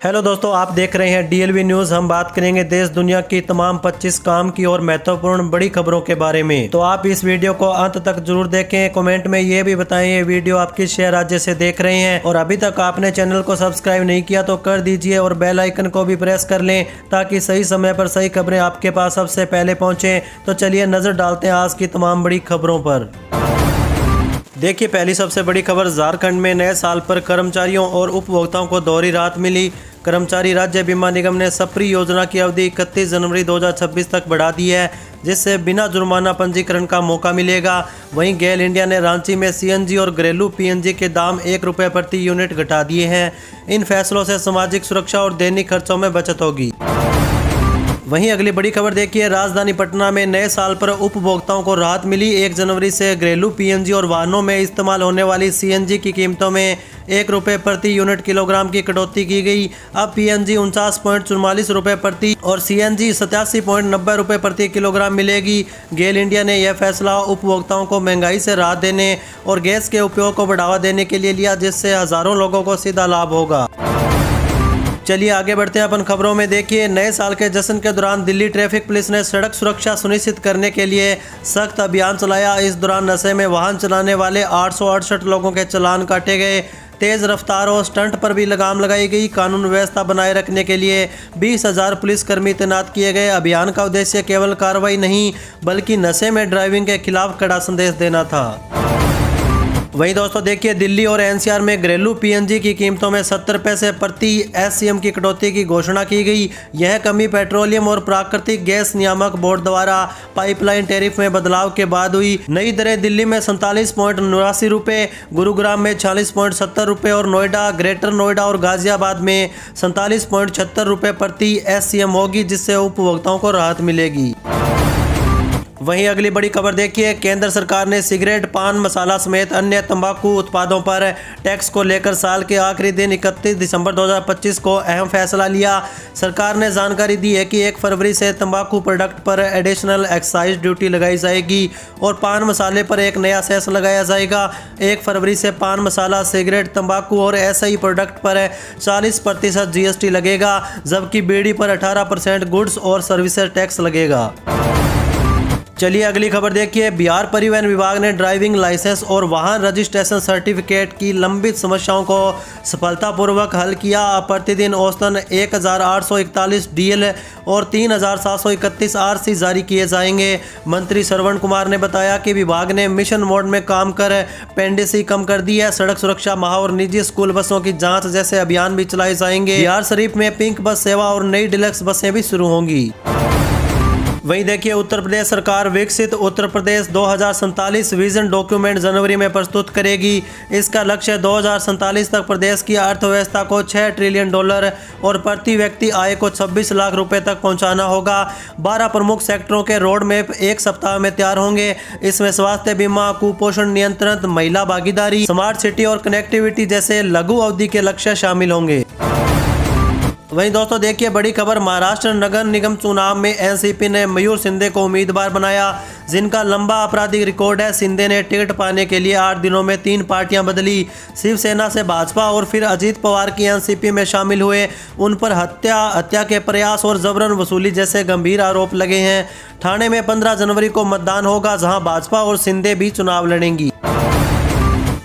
Hello दोस्तों, आप देख रहे हैं डीएलवी न्यूज़। हम बात करेंगे देश दुनिया की तमाम 25 काम की और महत्वपूर्ण बड़ी खबरों के बारे में। तो आप इस वीडियो को अंत तक जरूर देखें। कमेंट में ये भी बताएं ये वीडियो आप किस शहर राज्य से देख रहे हैं, और अभी तक आपने चैनल को सब्सक्राइब नहीं किया तो कर दीजिए और बेल आइकन को भी प्रेस कर लें ताकि सही समय पर सही खबरें आपके पास सबसे पहले पहुँचें। तो चलिए नजर डालते हैं आज की तमाम बड़ी खबरों पर। देखिए, पहली सबसे बड़ी खबर, झारखंड में नए साल पर कर्मचारियों और उपभोक्ताओं को दोहरी राहत मिली। कर्मचारी राज्य बीमा निगम ने सप्री योजना की अवधि 31 जनवरी 2026 तक बढ़ा दी है, जिससे बिना जुर्माना पंजीकरण का मौका मिलेगा। वहीं गेल इंडिया ने रांची में सीएनजी और घरेलू पीएनजी के दाम 1 रुपये प्रति यूनिट घटा दिए हैं। इन फैसलों से सामाजिक सुरक्षा और दैनिक खर्चों में बचत होगी। वहीं अगली बड़ी खबर देखिए, राजधानी पटना में नए साल पर उपभोक्ताओं को राहत मिली। 1 जनवरी से घरेलू पीएनजी और वाहनों में इस्तेमाल होने वाली सीएनजी की कीमतों में 1 रुपये प्रति यूनिट किलोग्राम की कटौती की गई। अब पीएनजी 49.44 रुपये प्रति और सीएनजी 87.90 रुपये प्रति किलोग्राम मिलेगी। गेल इंडिया ने यह फैसला उपभोक्ताओं को महंगाई से राहत देने और गैस के उपयोग को बढ़ावा देने के लिए लिया, जिससे हजारों लोगों को सीधा लाभ होगा। चलिए आगे बढ़ते हैं अपन खबरों में। देखिए, नए साल के जश्न के दौरान दिल्ली ट्रैफिक पुलिस ने सड़क सुरक्षा सुनिश्चित करने के लिए सख्त अभियान चलाया। इस दौरान नशे में वाहन चलाने वाले 868 लोगों के चालान काटे गए। तेज रफ्तार और स्टंट पर भी लगाम लगाई गई। कानून व्यवस्था बनाए रखने के लिए 20,000 पुलिसकर्मी तैनात किए गए। अभियान का उद्देश्य केवल कार्रवाई नहीं बल्कि नशे में ड्राइविंग के खिलाफ कड़ा संदेश देना था। वहीं दोस्तों देखिए, दिल्ली और एनसीआर में घरेलू पीएनजी की कीमतों में 70 पैसे प्रति एससीएम की कटौती की घोषणा की गई। यह कमी पेट्रोलियम और प्राकृतिक गैस नियामक बोर्ड द्वारा पाइपलाइन टैरिफ में बदलाव के बाद हुई। नई दरें दिल्ली में 47.89 रुपये, गुरुग्राम में 46.70 रुपये और नोएडा, ग्रेटर नोएडा और गाजियाबाद में 47.76 रुपये प्रति एससीएम होगी, जिससे उपभोक्ताओं को राहत मिलेगी। वहीं अगली बड़ी खबर देखिए, केंद्र सरकार ने सिगरेट, पान मसाला समेत अन्य तंबाकू उत्पादों पर टैक्स को लेकर साल के आखिरी दिन 31 दिसंबर 2025 को अहम फैसला लिया। सरकार ने जानकारी दी है कि 1 फरवरी से तंबाकू प्रोडक्ट पर एडिशनल एक्साइज ड्यूटी लगाई जाएगी और पान मसाले पर एक नया सेस लगाया जाएगा। 1 फरवरी से पान मसाला, सिगरेट, तंबाकू और ऐसे ही प्रोडक्ट पर 40% जीएसटी लगेगा, जबकि बीड़ी पर 18% गुड्स और सर्विसेज टैक्स लगेगा। चलिए अगली खबर देखिए, बिहार परिवहन विभाग ने ड्राइविंग लाइसेंस और वाहन रजिस्ट्रेशन सर्टिफिकेट की लंबित समस्याओं को सफलतापूर्वक हल किया। प्रतिदिन औसतन 1841 डीएल और 3731 आरसी जारी किए जाएंगे। मंत्री श्रवण कुमार ने बताया कि विभाग ने मिशन मोड में काम कर पेंडेंसी कम कर दी है। सड़क सुरक्षा माह और निजी स्कूल बसों की जाँच जैसे अभियान भी चलाए जाएंगे। बिहार शरीफ में पिंक बस सेवा और नई डिलक्स बसें भी शुरू होंगी। वहीं देखिए, उत्तर प्रदेश सरकार विकसित उत्तर प्रदेश 2047 विजन डॉक्यूमेंट जनवरी में प्रस्तुत करेगी। इसका लक्ष्य 2047 तक प्रदेश की अर्थव्यवस्था को $6 ट्रिलियन और प्रति व्यक्ति आय को 26 लाख रुपए तक पहुंचाना होगा। 12 प्रमुख सेक्टरों के रोड मैप 1 सप्ताह में तैयार होंगे। इसमें स्वास्थ्य बीमा, कुपोषण नियंत्रण, महिला भागीदारी, स्मार्ट सिटी और कनेक्टिविटी जैसे लघु अवधि के लक्ष्य शामिल होंगे। वहीं दोस्तों देखिए, बड़ी खबर, महाराष्ट्र नगर निगम चुनाव में एनसीपी ने मयूर शिंदे को उम्मीदवार बनाया, जिनका लंबा आपराधिक रिकॉर्ड है। शिंदे ने टिकट पाने के लिए 8 दिनों में 3 पार्टियां बदली। शिवसेना से भाजपा और फिर अजीत पवार की एनसीपी में शामिल हुए। उन पर हत्या के प्रयास और जबरन वसूली जैसे गंभीर आरोप लगे हैं। ठाणे में 15 जनवरी को मतदान होगा, जहां भाजपा और शिंदे भी चुनाव लड़ेंगी।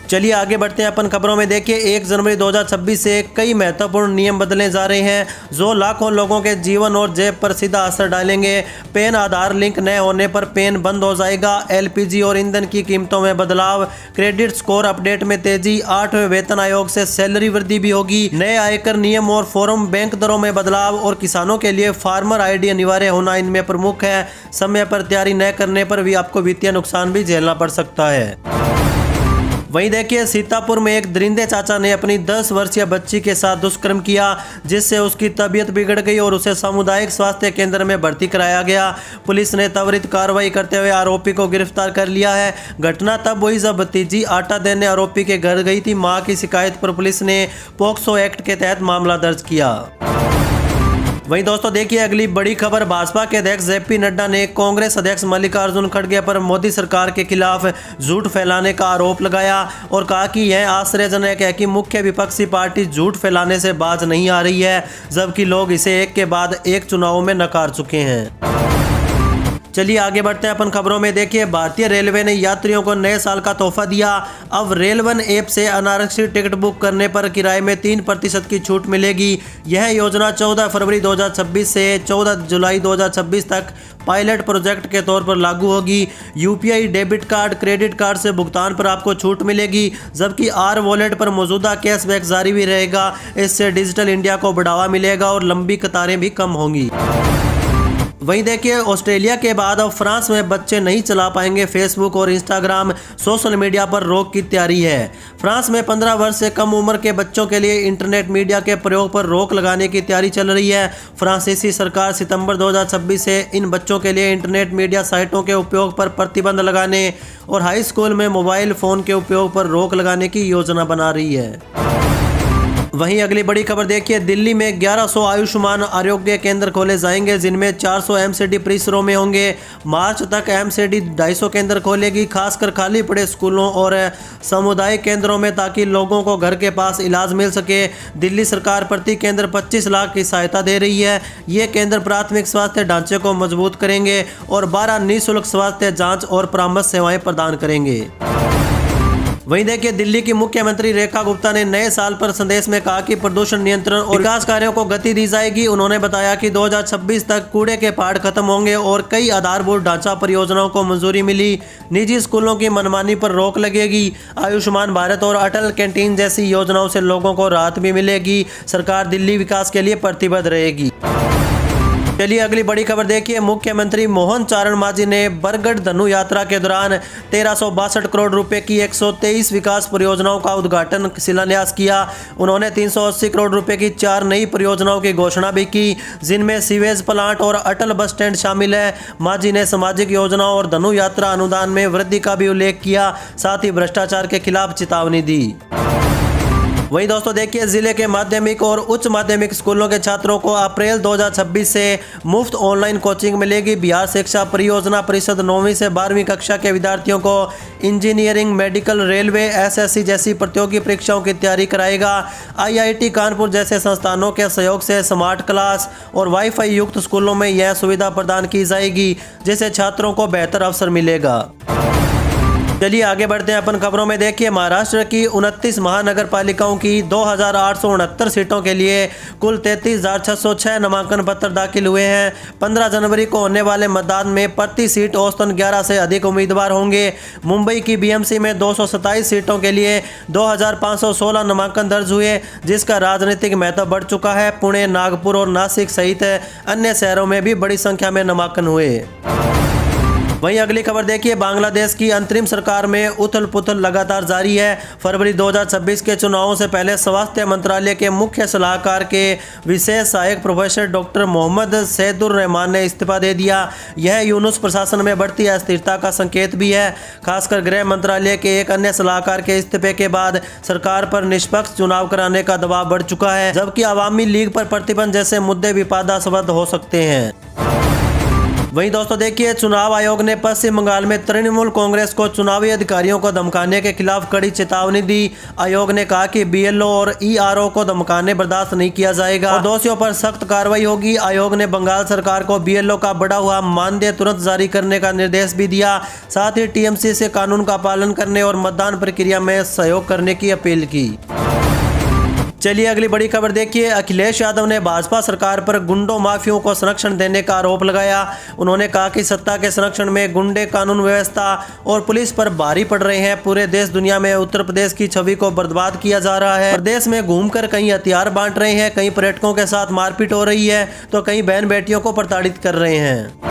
चलिए आगे बढ़ते हैं अपन खबरों में। देखिए, 1 जनवरी 2026 से कई महत्वपूर्ण नियम बदले जा रहे हैं, जो लाखों लोगों के जीवन और जेब पर सीधा असर डालेंगे। पेन आधार लिंक न होने पर पेन बंद हो जाएगा। एलपीजी और ईंधन की कीमतों में बदलाव। क्रेडिट स्कोर अपडेट में तेजी। 8वें वेतन आयोग से सैलरी वृद्धि भी होगी। नए आयकर नियम और फॉर्म बैंक दरों में बदलाव और किसानों के लिए फार्मर आईडी अनिवार्य होना इनमें प्रमुख है। समय पर तैयारी न करने पर भी आपको वित्तीय नुकसान भी झेलना पड़ सकता है। वहीं देखिए, सीतापुर में एक दरिंदे चाचा ने अपनी 10 वर्षीय बच्ची के साथ दुष्कर्म किया, जिससे उसकी तबीयत बिगड़ गई और उसे सामुदायिक स्वास्थ्य केंद्र में भर्ती कराया गया। पुलिस ने त्वरित कार्रवाई करते हुए आरोपी को गिरफ्तार कर लिया है। घटना तब हुई जब भतीजी आटा देने आरोपी के घर गई थी। मां की शिकायत पर पुलिस ने पोक्सो एक्ट के तहत मामला दर्ज किया। वहीं दोस्तों देखिए अगली बड़ी खबर, भाजपा के अध्यक्ष जेपी नड्डा ने कांग्रेस अध्यक्ष मल्लिकार्जुन खड़गे पर मोदी सरकार के खिलाफ झूठ फैलाने का आरोप लगाया और कहा कि यह आश्चर्यजनक है कि मुख्य विपक्षी पार्टी झूठ फैलाने से बाज नहीं आ रही है, जबकि लोग इसे एक के बाद एक चुनाव में नकार चुके हैं। चलिए आगे बढ़ते हैं अपन खबरों में। देखिए भारतीय रेलवे ने यात्रियों को नए साल का तोहफा दिया। अब रेलवन ऐप से अनारक्षित टिकट बुक करने पर किराए में 3% की छूट मिलेगी। यह योजना 14 फरवरी 2026 से 14 जुलाई 2026 तक पायलट प्रोजेक्ट के तौर पर लागू होगी। UPI debit card, credit card से भुगतान पर आपको छूट मिलेगी, जबकि आर वॉलेट पर मौजूदा कैशबैक जारी भी रहेगा। इससे डिजिटल इंडिया को बढ़ावा मिलेगा और लंबी कतारें भी कम होंगी। वहीं देखिए ऑस्ट्रेलिया के बाद अब फ्रांस में बच्चे नहीं चला पाएंगे फेसबुक और इंस्टाग्राम, सोशल मीडिया पर रोक की तैयारी है। फ्रांस में 15 वर्ष से कम उम्र के बच्चों के लिए इंटरनेट मीडिया के प्रयोग पर रोक लगाने की तैयारी चल रही है। फ्रांसीसी सरकार सितंबर 2026 से इन बच्चों के लिए इंटरनेट मीडिया साइटों के उपयोग पर प्रतिबंध लगाने और हाई स्कूल में मोबाइल फ़ोन के उपयोग पर रोक लगाने की योजना बना रही है। वहीं अगली बड़ी खबर देखिए, दिल्ली में 1100 आयुष्मान आरोग्य केंद्र खोले जाएंगे, जिनमें 400 एमसीडी परिसरों में होंगे। मार्च तक एमसीडी 250 केंद्र खोलेगी, खासकर खाली पड़े स्कूलों और सामुदायिक केंद्रों में, ताकि लोगों को घर के पास इलाज मिल सके। दिल्ली सरकार प्रति केंद्र 25 लाख की सहायता दे रही है। ये केंद्र प्राथमिक स्वास्थ्य ढांचे को मजबूत करेंगे और 12 निःशुल्क स्वास्थ्य जाँच और परामर्श सेवाएं प्रदान करेंगे। वहीं देखिए दिल्ली की मुख्यमंत्री रेखा गुप्ता ने नए साल पर संदेश में कहा कि प्रदूषण नियंत्रण और विकास कार्यों को गति दी जाएगी। उन्होंने बताया कि 2026 तक कूड़े के पहाड़ खत्म होंगे और कई आधारभूत ढांचा परियोजनाओं को मंजूरी मिली। निजी स्कूलों की मनमानी पर रोक लगेगी। आयुष्मान भारत और अटल कैंटीन जैसी योजनाओं से लोगों को राहत भी मिलेगी। सरकार दिल्ली विकास के लिए प्रतिबद्ध रहेगी। चलिए अगली बड़ी खबर देखिए, मुख्यमंत्री मोहन चारण मांझी ने बरगढ़ धनु यात्रा के दौरान 1362 करोड़ रुपए की 123 विकास परियोजनाओं का उद्घाटन शिलान्यास किया। उन्होंने 380 करोड़ रुपए की 4 नई परियोजनाओं की घोषणा भी की, जिनमें सीवेज प्लांट और अटल बस स्टैंड शामिल है। मांझी ने सामाजिक योजनाओं और धनु यात्रा अनुदान में वृद्धि का भी उल्लेख किया, साथ ही भ्रष्टाचार के खिलाफ चेतावनी दी। वहीं दोस्तों देखिए जिले के माध्यमिक और उच्च माध्यमिक स्कूलों के छात्रों को अप्रैल 2026 से मुफ्त ऑनलाइन कोचिंग मिलेगी। बिहार शिक्षा परियोजना परिषद 9वीं से 12वीं कक्षा के विद्यार्थियों को इंजीनियरिंग, मेडिकल, रेलवे, एसएससी जैसी प्रतियोगी परीक्षाओं की तैयारी कराएगा। आईआईटी कानपुर जैसे संस्थानों के सहयोग से स्मार्ट क्लास और वाईफाई युक्त स्कूलों में यह सुविधा प्रदान की जाएगी, जिससे छात्रों को बेहतर अवसर मिलेगा। चलिए आगे बढ़ते हैं अपन खबरों में। देखिए महाराष्ट्र की 29 महानगर पालिकाओं की 2869 सीटों के लिए कुल 33,606 नामांकन पत्र दाखिल हुए हैं। 15 जनवरी को होने वाले मतदान में प्रति सीट औसतन 11 से अधिक उम्मीदवार होंगे। मुंबई की बीएमसी में 227 सीटों के लिए 2516 नामांकन दर्ज हुए, जिसका राजनीतिक महत्व बढ़ चुका है। पुणे, नागपुर और नासिक सहित अन्य शहरों में भी बड़ी संख्या में नामांकन हुए। वहीं अगली खबर देखिए, बांग्लादेश की अंतरिम सरकार में उथल पुथल लगातार जारी है। फरवरी 2026 के चुनावों से पहले स्वास्थ्य मंत्रालय के मुख्य सलाहकार के विशेष सहायक प्रोफेसर डॉक्टर मोहम्मद सैदुर रहमान ने इस्तीफा दे दिया। यह यूनुस प्रशासन में बढ़ती अस्थिरता का संकेत भी है। खासकर गृह मंत्रालय के एक अन्य सलाहकार के इस्तीफे के बाद सरकार पर निष्पक्ष चुनाव कराने का दबाव बढ़ चुका है, जबकि अवामी लीग पर प्रतिबंध जैसे मुद्दे विवादास्पद हो सकते हैं। वहीं दोस्तों देखिए, चुनाव आयोग ने पश्चिम बंगाल में तृणमूल कांग्रेस को चुनावी अधिकारियों को धमकाने के खिलाफ कड़ी चेतावनी दी। आयोग ने कहा कि बीएलओ और ईआरओ को धमकाने बर्दाश्त नहीं किया जाएगा और दोषियों पर सख्त कार्रवाई होगी। आयोग ने बंगाल सरकार को बीएलओ का बढ़ा हुआ मानदेय तुरंत जारी करने का निर्देश भी दिया। साथ ही टीएमसी से कानून का पालन करने और मतदान प्रक्रिया में सहयोग करने की अपील की। चलिए अगली बड़ी खबर देखिए, अखिलेश यादव ने भाजपा सरकार पर गुंडों माफियों को संरक्षण देने का आरोप लगाया। उन्होंने कहा कि सत्ता के संरक्षण में गुंडे कानून व्यवस्था और पुलिस पर भारी पड़ रहे हैं। पूरे देश दुनिया में उत्तर प्रदेश की छवि को बर्बाद किया जा रहा है। प्रदेश में घूमकर कहीं हथियार बांट रहे हैं, कहीं पर्यटकों के साथ मारपीट हो रही है, तो कहीं बहन बेटियों को प्रताड़ित कर रहे हैं।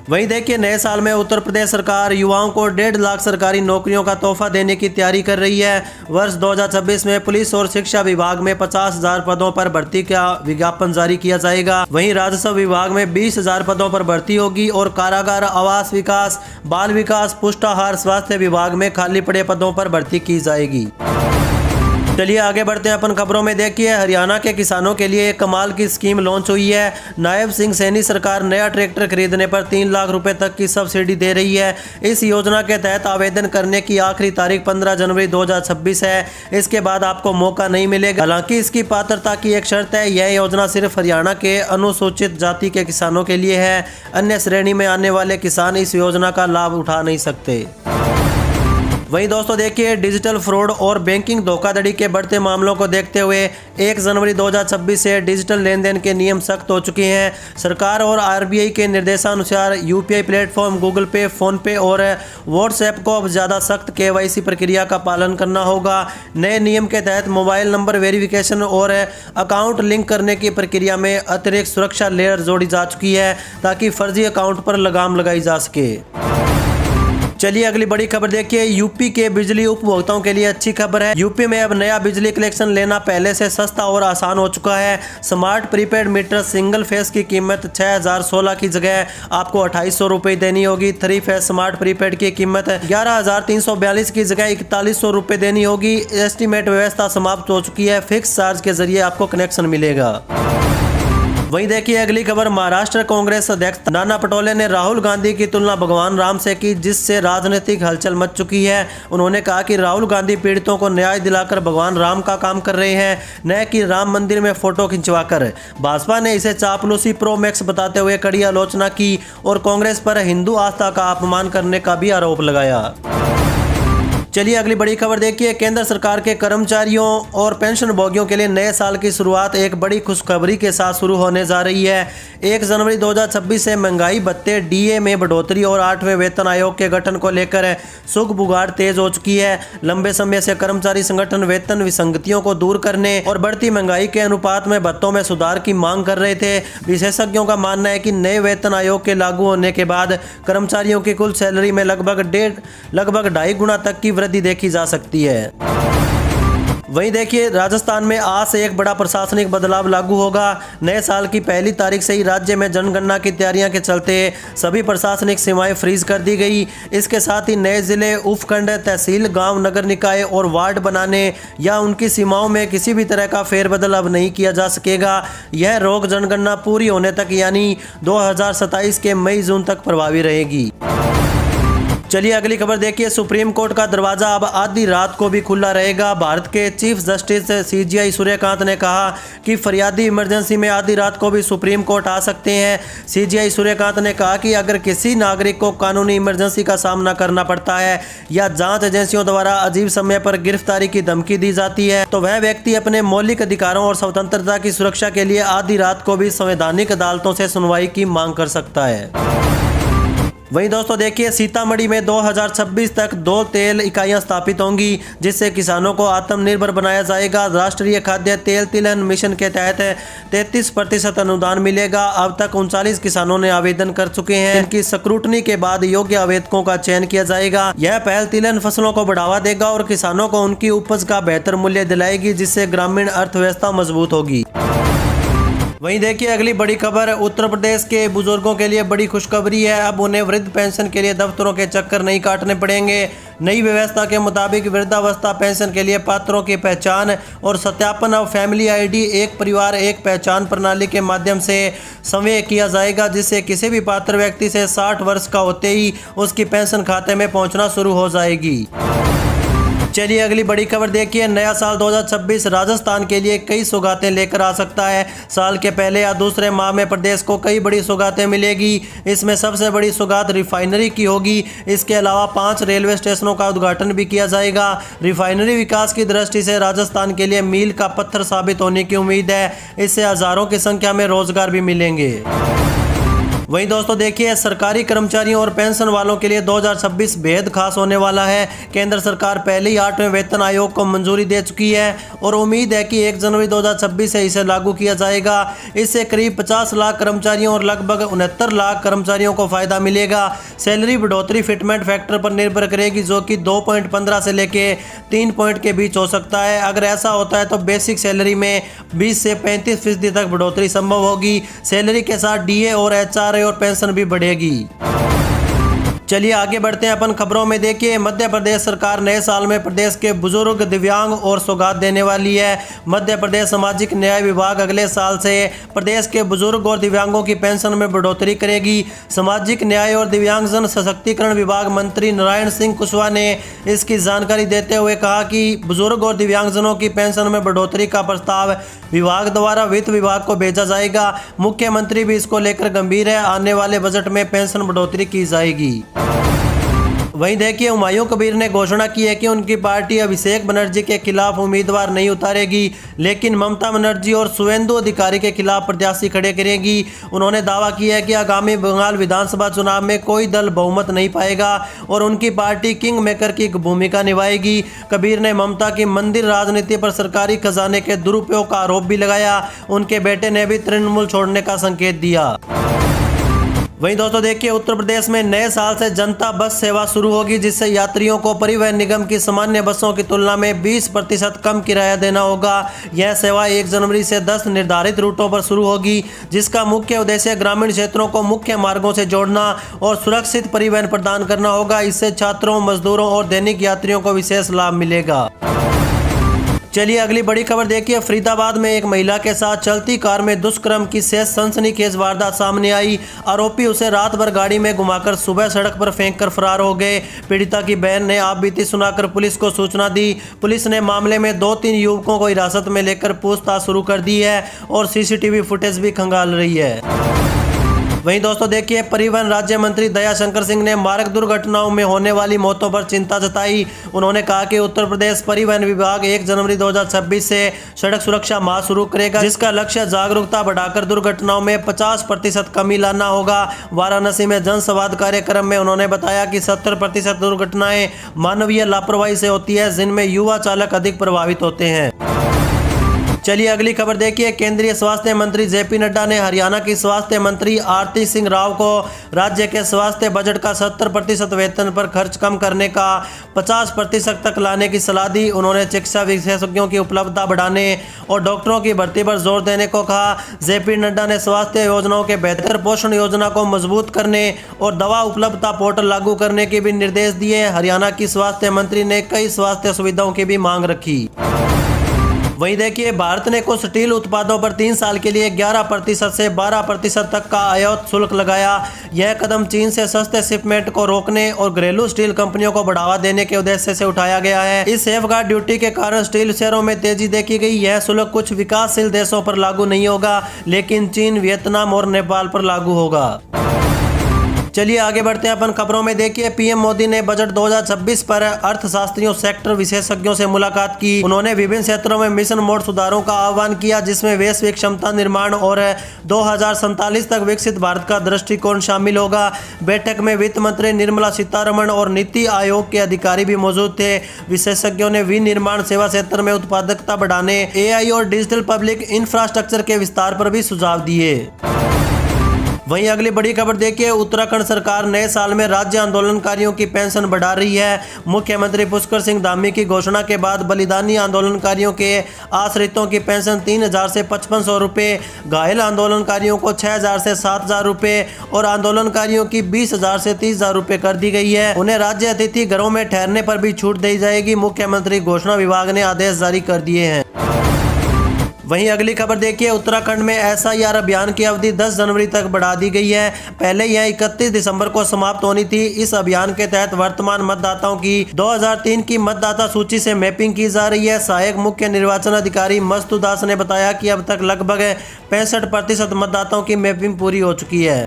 वहीं देखिए, नए साल में उत्तर प्रदेश सरकार युवाओं को 1.5 लाख सरकारी नौकरियों का तोहफा देने की तैयारी कर रही है। वर्ष 2026 में पुलिस और शिक्षा विभाग में 50,000 पदों पर भर्ती का विज्ञापन जारी किया जाएगा। वहीं राजस्व विभाग में 20,000 पदों पर भर्ती होगी और कारागार, आवास विकास, बाल विकास, पुष्टाहार, स्वास्थ्य विभाग में खाली पड़े पदों पर भर्ती की जाएगी। चलिए आगे बढ़ते हैं अपन खबरों में। देखिए हरियाणा के किसानों के लिए एक कमाल की स्कीम लॉन्च हुई है। नायब सिंह सैनी सरकार नया ट्रैक्टर खरीदने पर 3 लाख रुपए तक की सब्सिडी दे रही है। इस योजना के तहत आवेदन करने की आखिरी तारीख 15 जनवरी 2026 है। इसके बाद आपको मौका नहीं मिलेगा। हालांकि इसकी पात्रता की एक शर्त है, यह योजना सिर्फ हरियाणा के अनुसूचित जाति के किसानों के लिए है। अन्य श्रेणी में आने वाले किसान इस योजना का लाभ उठा नहीं सकते। वहीं दोस्तों देखिए डिजिटल फ्रॉड और बैंकिंग धोखाधड़ी के बढ़ते मामलों को देखते हुए 1 जनवरी 2026 से डिजिटल लेन देन के नियम सख्त हो चुके हैं। सरकार और आरबीआई के निर्देशानुसार यूपीआई प्लेटफॉर्म गूगल पे, फोन पे और व्हाट्सएप को अब ज़्यादा सख्त केवाईसी प्रक्रिया का पालन करना होगा। नए नियम के तहत मोबाइल नंबर वेरिफिकेशन और अकाउंट लिंक करने की प्रक्रिया में अतिरिक्त सुरक्षा लेयर जोड़ी जा चुकी है ताकि फर्जी अकाउंट पर लगाम लगाई जा सके। चलिए अगली बड़ी खबर देखिए। यूपी के बिजली उपभोक्ताओं के लिए अच्छी खबर है। यूपी में अब नया बिजली कनेक्शन लेना पहले से सस्ता और आसान हो चुका है। Smart prepaid meter single phase की कीमत 6016 की जगह आपको 2800 रुपये देनी होगी। 3 फेस स्मार्ट प्रीपेड की कीमत 11342 की जगह 4100 रुपये देनी होगी। एस्टीमेट व्यवस्था समाप्त हो चुकी है। फिक्स चार्ज के जरिए आपको कनेक्शन मिलेगा। वहीं देखिए अगली खबर। महाराष्ट्र कांग्रेस अध्यक्ष नाना पटोले ने राहुल गांधी की तुलना भगवान राम से की, जिससे राजनीतिक हलचल मच चुकी है। उन्होंने कहा कि राहुल गांधी पीड़ितों को न्याय दिलाकर भगवान राम का काम कर रहे हैं, न कि राम मंदिर में फोटो खिंचवाकर। भाजपा ने इसे चापलूसी प्रो मैक्स बताते हुए कड़ी आलोचना की और कांग्रेस पर हिंदू आस्था का अपमान करने का भी आरोप लगाया। चलिए अगली बड़ी खबर देखिए। केंद्र सरकार के कर्मचारियों और पेंशन भोगियों के लिए नए साल की शुरुआत एक बड़ी खुशखबरी के साथ शुरू होने जा रही है। 1 जनवरी 2026 से महंगाई भत्ते, डीए में बढ़ोतरी और 8वें वेतन आयोग के गठन को लेकर सुख बुगाड़ तेज हो चुकी है। लंबे समय से कर्मचारी संगठन वेतन विसंगतियों को दूर करने और बढ़ती महंगाई के अनुपात में भत्तों में सुधार की मांग कर रहे थे। विशेषज्ञों का मानना है कि नए वेतन आयोग के लागू होने के बाद कर्मचारियों की कुल सैलरी में लगभग 2.5 गुना तक की वृद्धि देखी जा सकती है। वहीं देखिए राजस्थान में आज से एक बड़ा प्रशासनिक बदलाव लागू होगा। नए साल की पहली तारीख से ही राज्य में जनगणना की तैयारियां के चलते सभी प्रशासनिक सीमाएं फ्रीज कर दी गई। इसके साथ ही नए जिले, उपखंड, तहसील, गांव, नगर निकाय और वार्ड बनाने या उनकी सीमाओं में किसी भी तरह का फेरबदल अब नहीं किया जा सकेगा। यह रोक जनगणना पूरी होने तक यानी 2027 के मई-जून तक प्रभावी रहेगी। चलिए अगली खबर देखिए। सुप्रीम कोर्ट का दरवाजा अब आधी रात को भी खुला रहेगा। भारत के चीफ जस्टिस सीजेआई सूर्यकांत ने कहा कि फरियादी इमरजेंसी में आधी रात को भी सुप्रीम कोर्ट आ सकते हैं। सीजेआई सूर्यकांत ने कहा कि अगर किसी नागरिक को कानूनी इमरजेंसी का सामना करना पड़ता है या जांच एजेंसियों द्वारा अजीब समय पर गिरफ्तारी की धमकी दी जाती है तो वह व्यक्ति अपने मौलिक अधिकारों और स्वतंत्रता की सुरक्षा के लिए आधी रात को भी संवैधानिक अदालतों से सुनवाई की मांग कर सकता है। वहीं दोस्तों देखिए सीतामढ़ी में 2026 तक 2 तेल इकाइयां स्थापित होंगी, जिससे किसानों को आत्मनिर्भर बनाया जाएगा। राष्ट्रीय खाद्य तेल तिलहन मिशन के तहत 33% अनुदान मिलेगा। अब तक 39 किसानों ने आवेदन कर चुके हैं। इनकी स्क्रूटनी के बाद योग्य आवेदकों का चयन किया जाएगा। यह पहल तिलहन फसलों को बढ़ावा देगा और किसानों को उनकी उपज का बेहतर मूल्य दिलाएगी, जिससे ग्रामीण अर्थव्यवस्था मजबूत होगी। वहीं देखिए अगली बड़ी खबर। उत्तर प्रदेश के बुजुर्गों के लिए बड़ी खुशखबरी है। अब उन्हें वृद्ध पेंशन के लिए दफ्तरों के चक्कर नहीं काटने पड़ेंगे। नई व्यवस्था के मुताबिक वृद्धावस्था पेंशन के लिए पात्रों की पहचान और सत्यापन अब फैमिली आईडी एक परिवार एक पहचान प्रणाली के माध्यम से संवेद किया जाएगा, जिससे किसी भी पात्र व्यक्ति से 60 वर्ष का होते ही उसकी पेंशन खाते में पहुंचना शुरू हो जाएगी। चलिए अगली बड़ी खबर देखिए। नया साल 2026 राजस्थान के लिए कई सौगातें लेकर आ सकता है। साल के पहले या दूसरे माह में प्रदेश को कई बड़ी सौगातें मिलेगी। इसमें सबसे बड़ी सौगात रिफाइनरी की होगी। इसके अलावा 5 रेलवे स्टेशनों का उद्घाटन भी किया जाएगा। रिफाइनरी विकास की दृष्टि से राजस्थान के लिए मील का पत्थर साबित होने की उम्मीद है। इससे हजारों की संख्या में रोजगार भी मिलेंगे। वहीं दोस्तों देखिए सरकारी कर्मचारियों और पेंशन वालों के लिए 2026 बेहद खास होने वाला है। केंद्र सरकार पहले ही 8वें वेतन आयोग को मंजूरी दे चुकी है और उम्मीद है कि 1 जनवरी 2026 से इसे लागू किया जाएगा। इससे करीब 50 लाख कर्मचारियों और लगभग 69 लाख कर्मचारियों को फायदा मिलेगा। सैलरी बढ़ोतरी फिटमेंट फैक्टर पर निर्भर करेगी, जो कि 2.15 से लेके 3 पॉइंट के बीच हो सकता है। अगर ऐसा होता है तो बेसिक सैलरी में 20 से 35% तक बढ़ोतरी संभव होगी। सैलरी के साथ डीए और एचआरए और पेंशन भी बढ़ेगी। चलिए आगे बढ़ते हैं अपन खबरों में। देखिए, मध्य प्रदेश सरकार नए साल में प्रदेश के बुजुर्ग, दिव्यांग और सौगात देने वाली है। मध्य प्रदेश सामाजिक न्याय विभाग अगले साल से प्रदेश के बुजुर्ग और दिव्यांगों की पेंशन में बढ़ोतरी करेगी। सामाजिक न्याय और दिव्यांगजन सशक्तिकरण विभाग मंत्री नारायण सिंह कुशवाहा ने इसकी जानकारी देते हुए कहा कि बुजुर्ग और दिव्यांगजनों की पेंशन में बढ़ोतरी का प्रस्ताव विभाग द्वारा वित्त विभाग को भेजा जाएगा। मुख्यमंत्री भी इसको लेकर गंभीर है। आने वाले बजट में पेंशन बढ़ोतरी की जाएगी। वहीं देखिए, हुमायूं कबीर ने घोषणा की है कि उनकी पार्टी अभिषेक बनर्जी के खिलाफ उम्मीदवार नहीं उतारेगी, लेकिन ममता बनर्जी और शुवेंदु अधिकारी के खिलाफ प्रत्याशी खड़े करेगी। उन्होंने दावा किया है कि आगामी बंगाल विधानसभा चुनाव में कोई दल बहुमत नहीं पाएगा और उनकी पार्टी किंग मेकर की भूमिका निभाएगी। कबीर ने ममता की मंदिर राजनीति पर सरकारी खजाने के दुरुपयोग का आरोप भी लगाया। उनके बेटे ने भी तृणमूल छोड़ने का संकेत दिया। वहीं दोस्तों देखिए, उत्तर प्रदेश में नए साल से जनता बस सेवा शुरू होगी, जिससे यात्रियों को परिवहन निगम की सामान्य बसों की तुलना में 20% कम किराया देना होगा। यह सेवा 1 जनवरी से 10 निर्धारित रूटों पर शुरू होगी, जिसका मुख्य उद्देश्य ग्रामीण क्षेत्रों को मुख्य मार्गों से जोड़ना और सुरक्षित परिवहन प्रदान करना होगा। इससे छात्रों, मजदूरों और दैनिक यात्रियों को विशेष लाभ मिलेगा। चलिए अगली बड़ी खबर देखिए। फरीदाबाद में एक महिला के साथ चलती कार में दुष्कर्म की शेष सनसनीखेज वारदात सामने आई। आरोपी उसे रात भर गाड़ी में घुमाकर सुबह सड़क पर फेंककर फरार हो गए। पीड़िता की बहन ने आपबीती सुनाकर पुलिस को सूचना दी। पुलिस ने मामले में 2-3 युवकों को हिरासत में लेकर पूछताछ शुरू कर दी है और सीसीटीवी फुटेज भी खंगाल रही है। वहीं दोस्तों देखिए, परिवहन राज्य मंत्री दयाशंकर सिंह ने मार्ग दुर्घटनाओं में होने वाली मौतों पर चिंता जताई। उन्होंने कहा कि उत्तर प्रदेश परिवहन विभाग 1 जनवरी 2026 से सड़क सुरक्षा माह शुरू करेगा, जिसका लक्ष्य जागरूकता बढ़ाकर दुर्घटनाओं में 50% कमी लाना होगा। वाराणसी में जनसंवाद कार्यक्रम में उन्होंने बताया कि 70% दुर्घटनाएं मानवीय लापरवाही से होती है, जिनमें युवा चालक अधिक प्रभावित होते हैं। चलिए अगली खबर देखिए। केंद्रीय स्वास्थ्य मंत्री जेपी नड्डा ने हरियाणा की स्वास्थ्य मंत्री आरती सिंह राव को राज्य के स्वास्थ्य बजट का 70% वेतन पर खर्च कम करने का 50% तक लाने की सलाह दी। उन्होंने चिकित्सा विशेषज्ञों की उपलब्धता बढ़ाने और डॉक्टरों की भर्ती पर जोर देने को कहा। जेपी नड्डा ने स्वास्थ्य योजनाओं के बेहतर पोषण योजना को मजबूत करने और दवा उपलब्धता पोर्टल लागू करने के भी निर्देश दिए। हरियाणा की स्वास्थ्य मंत्री ने कई स्वास्थ्य सुविधाओं की भी मांग रखी। वहीं देखिए, भारत ने कुछ स्टील उत्पादों पर 3 साल के लिए 11% से 12% तक का आयात शुल्क लगाया। यह कदम चीन से सस्ते शिपमेंट को रोकने और घरेलू स्टील कंपनियों को बढ़ावा देने के उद्देश्य से उठाया गया है। इस सेफगार्ड ड्यूटी के कारण स्टील शेयरों में तेजी देखी गई। यह शुल्क कुछ विकासशील देशों पर लागू नहीं होगा, लेकिन चीन, वियतनाम और नेपाल पर लागू होगा। चलिए आगे बढ़ते हैं अपन खबरों में। देखिए, पीएम मोदी ने बजट 2026 पर अर्थशास्त्रियों, सेक्टर विशेषज्ञों से मुलाकात की। उन्होंने विभिन्न क्षेत्रों में मिशन मोड सुधारों का आह्वान किया, जिसमें वैश्विक क्षमता निर्माण और 2047 तक विकसित भारत का दृष्टिकोण शामिल होगा। बैठक में वित्त मंत्री निर्मला सीतारमण और नीति आयोग के अधिकारी भी मौजूद थे। विशेषज्ञों ने विनिर्माण सेवा क्षेत्र में उत्पादकता बढ़ाने, AI और डिजिटल पब्लिक इंफ्रास्ट्रक्चर के विस्तार पर भी सुझाव दिए। वहीं अगली बड़ी खबर देखिए, उत्तराखंड सरकार नए साल में राज्य आंदोलनकारियों की पेंशन बढ़ा रही है। मुख्यमंत्री पुष्कर सिंह धामी की घोषणा के बाद बलिदानी आंदोलनकारियों के आश्रितों की पेंशन 3,000 से 5,500 रुपये, घायल आंदोलनकारियों को 6,000 से 7,000 रुपये और आंदोलनकारियों की 20,000 से 30,000 रुपये कर दी गई है। उन्हें राज्य अतिथि घरों में ठहरने पर भी छूट दी जाएगी। मुख्यमंत्री घोषणा विभाग ने आदेश जारी कर दिए हैं। वहीं अगली खबर देखिए, उत्तराखंड में SIR अभियान की अवधि 10 जनवरी तक बढ़ा दी गई है। पहले यह 31 दिसंबर को समाप्त होनी थी। इस अभियान के तहत वर्तमान मतदाताओं की 2003 की मतदाता सूची से मैपिंग की जा रही है। सहायक मुख्य निर्वाचन अधिकारी मस्तू दास ने बताया कि अब तक लगभग 65% मतदाताओं की मैपिंग पूरी हो चुकी है।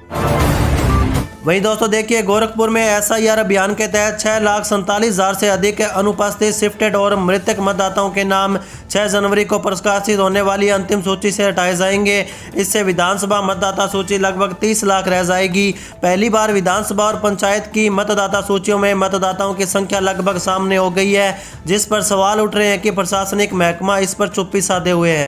वहीं दोस्तों देखिए, गोरखपुर में SIR अभियान के तहत 6,47,000 से अधिक अनुपस्थित, शिफ्टेड और मृतक मतदाताओं के नाम 6 जनवरी को प्रकाशित होने वाली अंतिम सूची से हटाए जाएंगे। इससे विधानसभा मतदाता सूची लगभग 30 लाख रह जाएगी। पहली बार विधानसभा और पंचायत की मतदाता सूचियों में मतदाताओं की संख्या लगभग सामने हो गई है, जिस पर सवाल उठ रहे हैं कि प्रशासनिक महकमा इस पर चुप्पी साधे हुए है।